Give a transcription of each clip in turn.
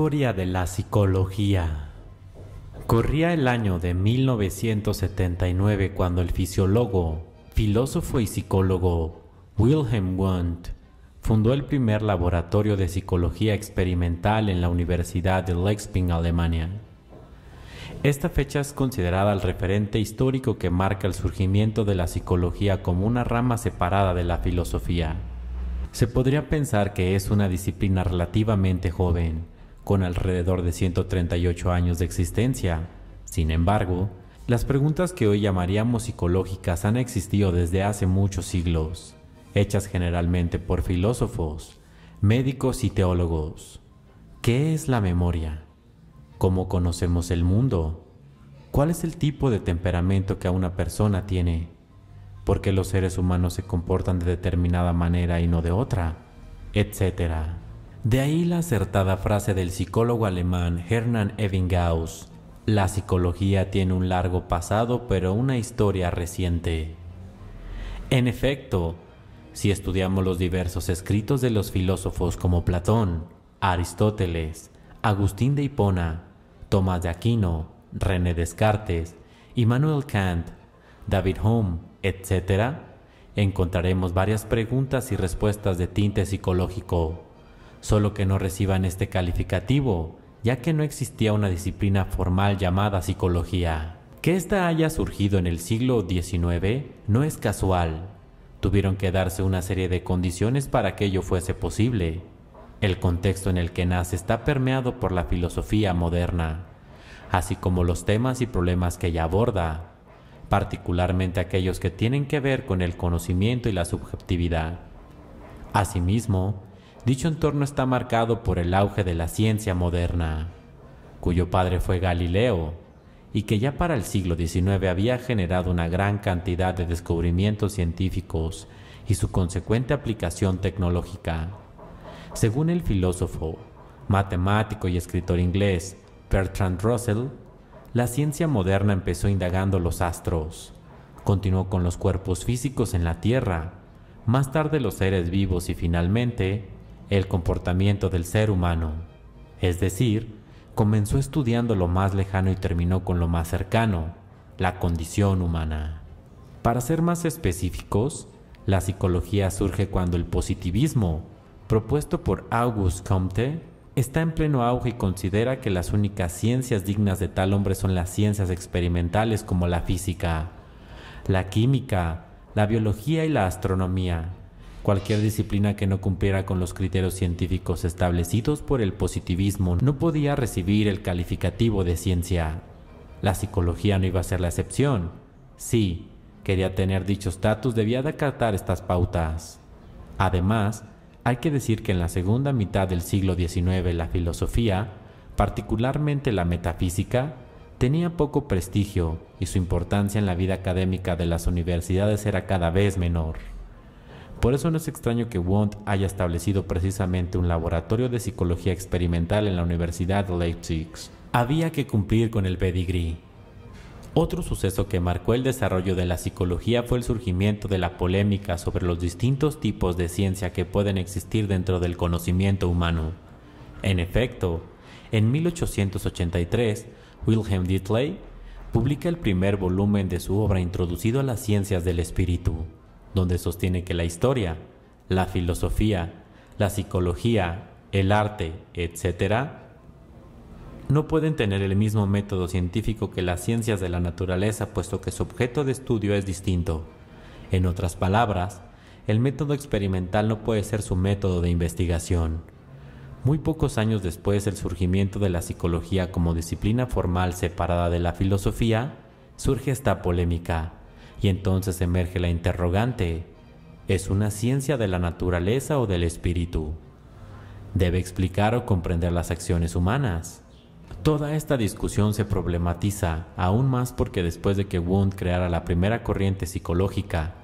Historia de la psicología. Corría el año de 1979 cuando el fisiólogo, filósofo y psicólogo Wilhelm Wundt fundó el primer laboratorio de psicología experimental en la Universidad de Leipzig, Alemania. Esta fecha es considerada el referente histórico que marca el surgimiento de la psicología como una rama separada de la filosofía. Se podría pensar que es una disciplina relativamente joven, con alrededor de 138 años de existencia. Sin embargo, las preguntas que hoy llamaríamos psicológicas han existido desde hace muchos siglos, hechas generalmente por filósofos, médicos y teólogos. ¿Qué es la memoria? ¿Cómo conocemos el mundo? ¿Cuál es el tipo de temperamento que una persona tiene? ¿Por qué los seres humanos se comportan de determinada manera y no de otra? Etcétera. De ahí la acertada frase del psicólogo alemán Hermann Ebbinghaus: la psicología tiene un largo pasado pero una historia reciente. En efecto, si estudiamos los diversos escritos de los filósofos como Platón, Aristóteles, Agustín de Hipona, Tomás de Aquino, René Descartes, Immanuel Kant, David Hume, etc., encontraremos varias preguntas y respuestas de tinte psicológico, solo que no reciban este calificativo, ya que no existía una disciplina formal llamada psicología. Que ésta haya surgido en el siglo XIX no es casual. Tuvieron que darse una serie de condiciones para que ello fuese posible. El contexto en el que nace está permeado por la filosofía moderna, así como los temas y problemas que ella aborda, particularmente aquellos que tienen que ver con el conocimiento y la subjetividad. Asimismo, dicho entorno está marcado por el auge de la ciencia moderna, cuyo padre fue Galileo, y que ya para el siglo XIX había generado una gran cantidad de descubrimientos científicos y su consecuente aplicación tecnológica. Según el filósofo, matemático y escritor inglés Bertrand Russell, la ciencia moderna empezó indagando los astros, continuó con los cuerpos físicos en la Tierra, más tarde los seres vivos y finalmente el comportamiento del ser humano. Es decir, comenzó estudiando lo más lejano y terminó con lo más cercano, la condición humana. Para ser más específicos, la psicología surge cuando el positivismo, propuesto por Auguste Comte, está en pleno auge y considera que las únicas ciencias dignas de tal hombre son las ciencias experimentales como la física, la química, la biología y la astronomía. Cualquier disciplina que no cumpliera con los criterios científicos establecidos por el positivismo no podía recibir el calificativo de ciencia. La psicología no iba a ser la excepción. Si quería tener dicho estatus, debía de acatar estas pautas. Además, hay que decir que en la segunda mitad del siglo XIX la filosofía, particularmente la metafísica, tenía poco prestigio y su importancia en la vida académica de las universidades era cada vez menor. Por eso no es extraño que Wundt haya establecido precisamente un laboratorio de psicología experimental en la Universidad de Leipzig. Había que cumplir con el pedigrí. Otro suceso que marcó el desarrollo de la psicología fue el surgimiento de la polémica sobre los distintos tipos de ciencia que pueden existir dentro del conocimiento humano. En efecto, en 1883, Wilhelm Dilthey publica el primer volumen de su obra Introducido a las ciencias del espíritu, donde sostiene que la historia, la filosofía, la psicología, el arte, etc., no pueden tener el mismo método científico que las ciencias de la naturaleza, puesto que su objeto de estudio es distinto. En otras palabras, el método experimental no puede ser su método de investigación. Muy pocos años después del surgimiento de la psicología como disciplina formal separada de la filosofía, surge esta polémica, y entonces emerge la interrogante: ¿es una ciencia de la naturaleza o del espíritu? ¿Debe explicar o comprender las acciones humanas? Toda esta discusión se problematiza aún más porque después de que Wundt creara la primera corriente psicológica,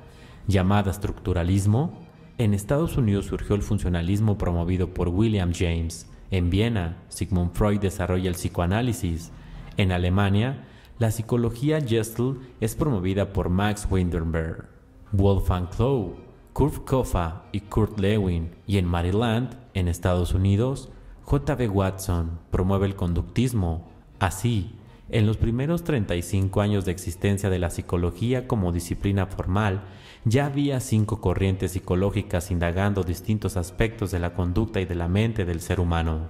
llamada estructuralismo, en Estados Unidos surgió el funcionalismo promovido por William James. En Viena, Sigmund Freud desarrolla el psicoanálisis. En Alemania, la psicología Gestalt es promovida por Max Weinberger, Wolfgang Kloh, Kurt Kofa y Kurt Lewin. Y en Maryland, en Estados Unidos, J.B. Watson promueve el conductismo. Así, en los primeros 35 años de existencia de la psicología como disciplina formal, ya había 5 corrientes psicológicas indagando distintos aspectos de la conducta y de la mente del ser humano,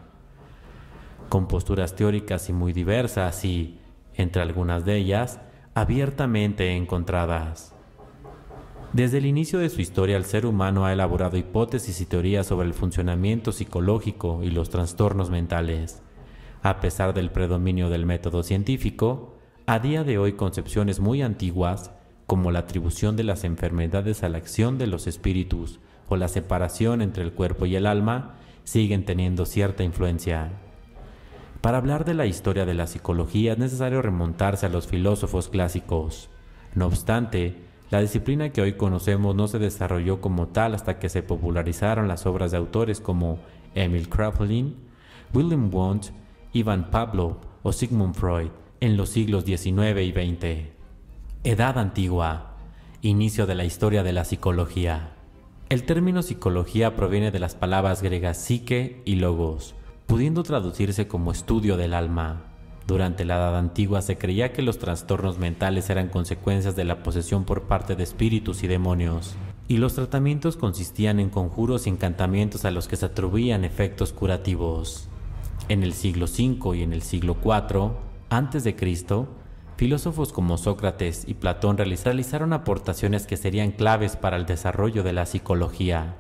con posturas teóricas y muy diversas y, entre algunas de ellas, abiertamente encontradas. Desde el inicio de su historia, el ser humano ha elaborado hipótesis y teorías sobre el funcionamiento psicológico y los trastornos mentales. A pesar del predominio del método científico, a día de hoy concepciones muy antiguas, como la atribución de las enfermedades a la acción de los espíritus o la separación entre el cuerpo y el alma, siguen teniendo cierta influencia. Para hablar de la historia de la psicología es necesario remontarse a los filósofos clásicos. No obstante, la disciplina que hoy conocemos no se desarrolló como tal hasta que se popularizaron las obras de autores como Emil Kraepelin, Wilhelm Wundt, Ivan Pavlov o Sigmund Freud en los siglos XIX y XX. Edad Antigua. Inicio de la historia de la psicología. El término psicología proviene de las palabras griegas psique y logos, pudiendo traducirse como estudio del alma. Durante la Edad Antigua se creía que los trastornos mentales eran consecuencias de la posesión por parte de espíritus y demonios, y los tratamientos consistían en conjuros y encantamientos a los que se atribuían efectos curativos. En el siglo V y en el siglo IV a.C., filósofos como Sócrates y Platón realizaron aportaciones que serían claves para el desarrollo de la psicología,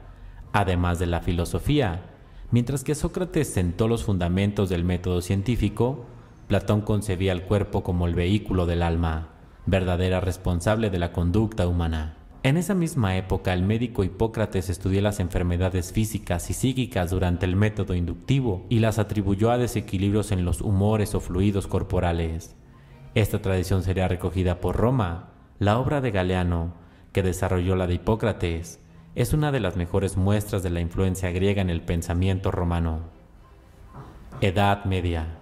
además de la filosofía. Mientras que Sócrates sentó los fundamentos del método científico, Platón concebía el cuerpo como el vehículo del alma, verdadera responsable de la conducta humana. En esa misma época, el médico Hipócrates estudió las enfermedades físicas y psíquicas durante el método inductivo y las atribuyó a desequilibrios en los humores o fluidos corporales. Esta tradición sería recogida por Roma. La obra de Galeano, que desarrolló la de Hipócrates, es una de las mejores muestras de la influencia griega en el pensamiento romano. Edad Media.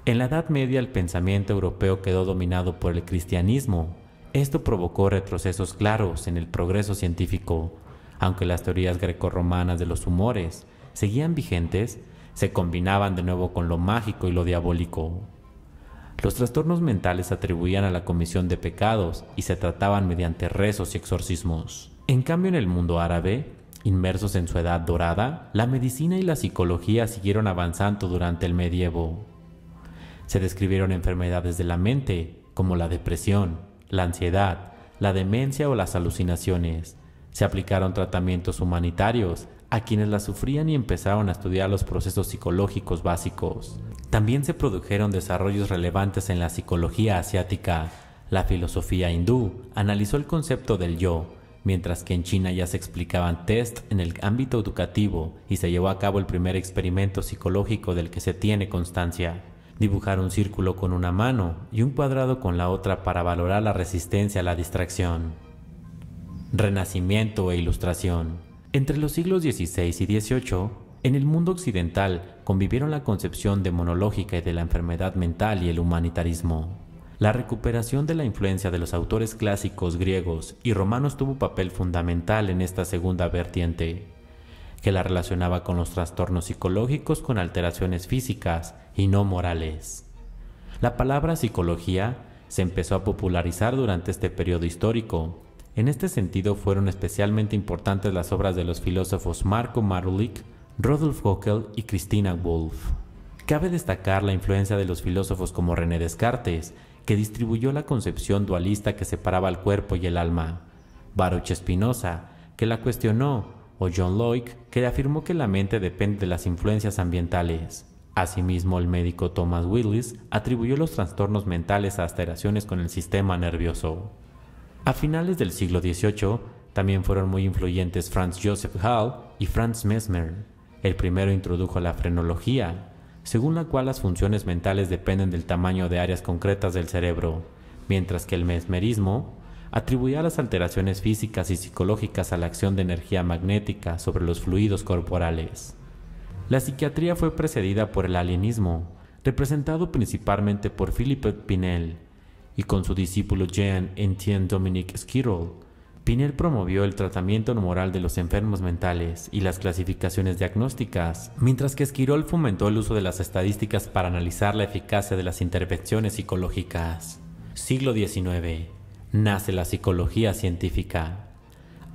En la Edad Media el pensamiento europeo quedó dominado por el cristianismo. Esto provocó retrocesos claros en el progreso científico. Aunque las teorías grecorromanas de los humores seguían vigentes, se combinaban de nuevo con lo mágico y lo diabólico. Los trastornos mentales se atribuían a la comisión de pecados y se trataban mediante rezos y exorcismos. En cambio, en el mundo árabe, inmersos en su edad dorada, la medicina y la psicología siguieron avanzando durante el medievo. Se describieron enfermedades de la mente, como la depresión, la ansiedad, la demencia o las alucinaciones. Se aplicaron tratamientos humanitarios a quienes las sufrían y empezaron a estudiar los procesos psicológicos básicos. También se produjeron desarrollos relevantes en la psicología asiática. La filosofía hindú analizó el concepto del yo, mientras que en China ya se explicaban test en el ámbito educativo y se llevó a cabo el primer experimento psicológico del que se tiene constancia. Dibujar un círculo con una mano y un cuadrado con la otra para valorar la resistencia a la distracción. Renacimiento e Ilustración. Entre los siglos XVI y XVIII, en el mundo occidental convivieron la concepción demonológica y de la enfermedad mental y el humanitarismo. La recuperación de la influencia de los autores clásicos griegos y romanos tuvo un papel fundamental en esta segunda vertiente, que la relacionaba con los trastornos psicológicos con alteraciones físicas y no morales. La palabra psicología se empezó a popularizar durante este periodo histórico. En este sentido fueron especialmente importantes las obras de los filósofos Marco Marulik, Rodolf Höckel y Christina Wolf. Cabe destacar la influencia de los filósofos como René Descartes, que distribuyó la concepción dualista que separaba el cuerpo y el alma, Baruch Spinoza, que la cuestionó, o John Locke, que afirmó que la mente depende de las influencias ambientales. Asimismo, el médico Thomas Willis atribuyó los trastornos mentales a alteraciones con el sistema nervioso. A finales del siglo XVIII, también fueron muy influyentes Franz Joseph Hall y Franz Mesmer. El primero introdujo la frenología, según la cual las funciones mentales dependen del tamaño de áreas concretas del cerebro, mientras que el mesmerismo atribuía las alteraciones físicas y psicológicas a la acción de energía magnética sobre los fluidos corporales. La psiquiatría fue precedida por el alienismo, representado principalmente por Philippe Pinel, y con su discípulo Jean-Étienne Dominique Esquirol, Pinel promovió el tratamiento moral de los enfermos mentales y las clasificaciones diagnósticas, mientras que Esquirol fomentó el uso de las estadísticas para analizar la eficacia de las intervenciones psicológicas. Siglo XIX. Nace la psicología científica.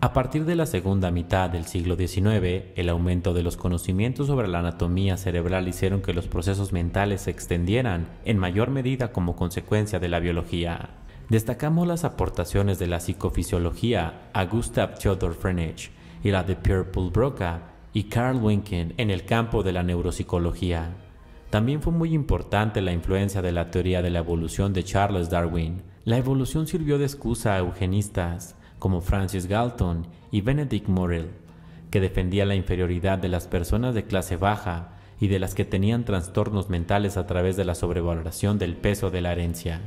A partir de la segunda mitad del siglo XIX, el aumento de los conocimientos sobre la anatomía cerebral hicieron que los procesos mentales se extendieran en mayor medida como consecuencia de la biología. Destacamos las aportaciones de la psicofisiología a Gustav Theodor Freinet y la de Pierre Paul Broca y Carl Winken en el campo de la neuropsicología. También fue muy importante la influencia de la teoría de la evolución de Charles Darwin. La evolución sirvió de excusa a eugenistas como Francis Galton y Benedict Morrell, que defendía la inferioridad de las personas de clase baja y de las que tenían trastornos mentales a través de la sobrevaloración del peso de la herencia.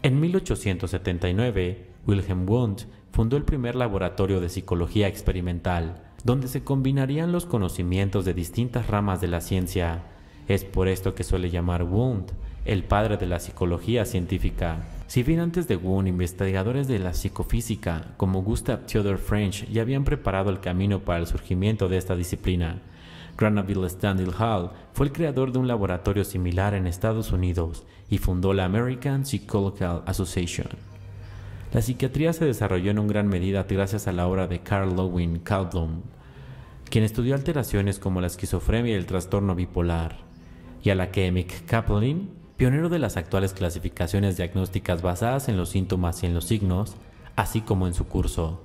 En 1879, Wilhelm Wundt fundó el primer laboratorio de psicología experimental, donde se combinarían los conocimientos de distintas ramas de la ciencia. Es por esto que suele llamar Wundt el padre de la psicología científica. Si bien antes de Wundt, investigadores de la psicofísica como Gustav Theodor Freinet ya habían preparado el camino para el surgimiento de esta disciplina, Granville Stanley Hall fue el creador de un laboratorio similar en Estados Unidos y fundó la American Psychological Association. La psiquiatría se desarrolló en gran medida gracias a la obra de Carl Loewen Kahlblum, quien estudió alteraciones como la esquizofrenia y el trastorno bipolar, y a la que Emmett Kaplan, pionero de las actuales clasificaciones diagnósticas basadas en los síntomas y en los signos, así como en su curso.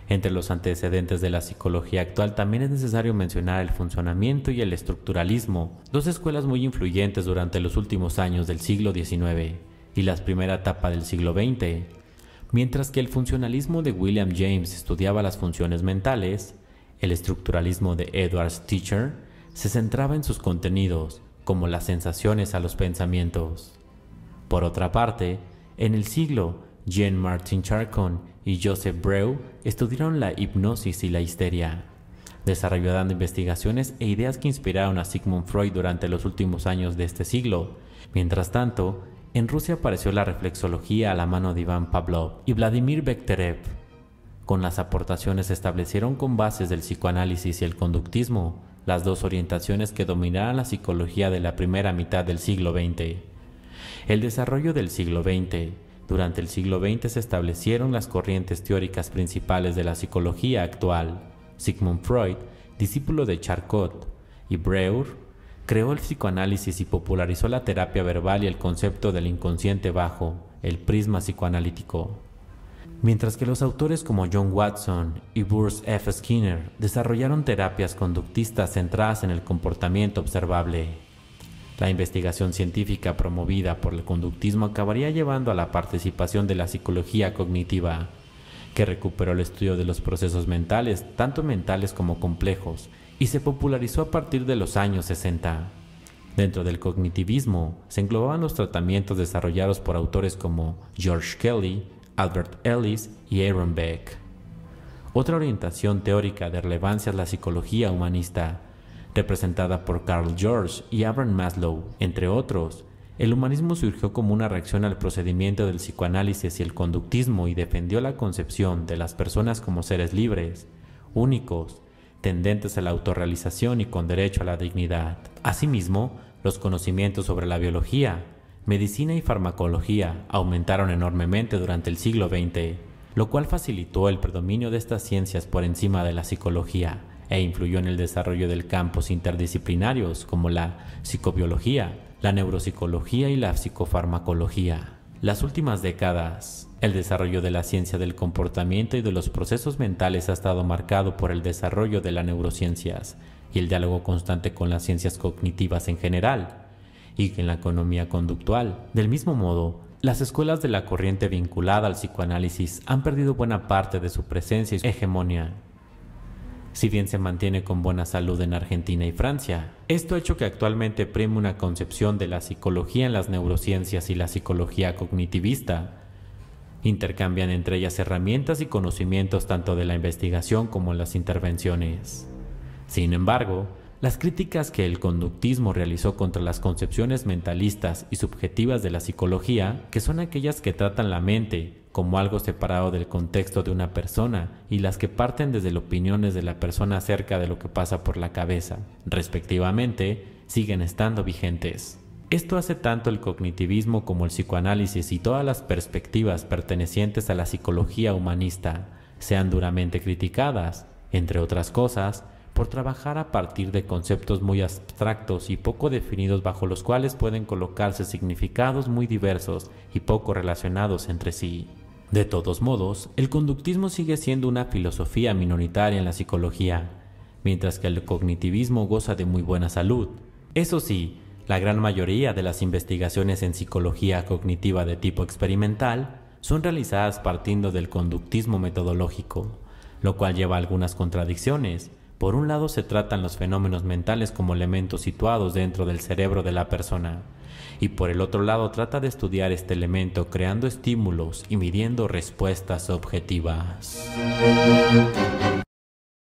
Entre los antecedentes de la psicología actual también es necesario mencionar el funcionamiento y el estructuralismo, dos escuelas muy influyentes durante los últimos años del siglo XIX y la primera etapa del siglo XX. Mientras que el funcionalismo de William James estudiaba las funciones mentales, el estructuralismo de Edward Teacher se centraba en sus contenidos, como las sensaciones a los pensamientos. Por otra parte, en el siglo, Jean-Martin Charcot y Joseph Breuer estudiaron la hipnosis y la histeria, desarrollando investigaciones e ideas que inspiraron a Sigmund Freud durante los últimos años de este siglo. Mientras tanto, en Rusia apareció la reflexología a la mano de Iván Pavlov y Vladimir Bekhterev. Con las aportaciones se establecieron con bases del psicoanálisis y el conductismo, las dos orientaciones que dominaron la psicología de la primera mitad del siglo XX. El desarrollo del siglo XX. Durante el siglo XX se establecieron las corrientes teóricas principales de la psicología actual. Sigmund Freud, discípulo de Charcot, y Breuer, creó el psicoanálisis y popularizó la terapia verbal y el concepto del inconsciente bajo, el prisma psicoanalítico. Mientras que los autores como John Watson y Bruce F. Skinner desarrollaron terapias conductistas centradas en el comportamiento observable. La investigación científica promovida por el conductismo acabaría llevando a la participación de la psicología cognitiva, que recuperó el estudio de los procesos mentales, tanto mentales como complejos, y se popularizó a partir de los años 60. Dentro del cognitivismo se englobaban los tratamientos desarrollados por autores como George Kelly, Albert Ellis y Aaron Beck. Otra orientación teórica de relevancia es la psicología humanista, representada por Carl George y Abraham Maslow, entre otros. El humanismo surgió como una reacción al procedimiento del psicoanálisis y el conductismo y defendió la concepción de las personas como seres libres, únicos, tendentes a la autorrealización y con derecho a la dignidad. Asimismo, los conocimientos sobre la biología, medicina y farmacología aumentaron enormemente durante el siglo XX, lo cual facilitó el predominio de estas ciencias por encima de la psicología e influyó en el desarrollo de campos interdisciplinarios como la psicobiología, la neuropsicología y la psicofarmacología. Las últimas décadas, el desarrollo de la ciencia del comportamiento y de los procesos mentales ha estado marcado por el desarrollo de las neurociencias y el diálogo constante con las ciencias cognitivas en general, y en la economía conductual. Del mismo modo, las escuelas de la corriente vinculada al psicoanálisis han perdido buena parte de su presencia y hegemonía. Si bien se mantiene con buena salud en Argentina y Francia, esto ha hecho que actualmente prime una concepción de la psicología en las neurociencias y la psicología cognitivista. Intercambian entre ellas herramientas y conocimientos tanto de la investigación como las intervenciones. Sin embargo, Las críticas que el conductismo realizó contra las concepciones mentalistas y subjetivas de la psicología, que son aquellas que tratan la mente como algo separado del contexto de una persona y las que parten desde las opiniones de la persona acerca de lo que pasa por la cabeza, respectivamente, siguen estando vigentes. Esto hace tanto el cognitivismo como el psicoanálisis y todas las perspectivas pertenecientes a la psicología humanista sean duramente criticadas, entre otras cosas, por trabajar a partir de conceptos muy abstractos y poco definidos bajo los cuales pueden colocarse significados muy diversos y poco relacionados entre sí. De todos modos, el conductismo sigue siendo una filosofía minoritaria en la psicología, mientras que el cognitivismo goza de muy buena salud. Eso sí, la gran mayoría de las investigaciones en psicología cognitiva de tipo experimental son realizadas partiendo del conductismo metodológico, lo cual lleva a algunas contradicciones. Por un lado se tratan los fenómenos mentales como elementos situados dentro del cerebro de la persona, y por el otro lado trata de estudiar este elemento creando estímulos y midiendo respuestas objetivas.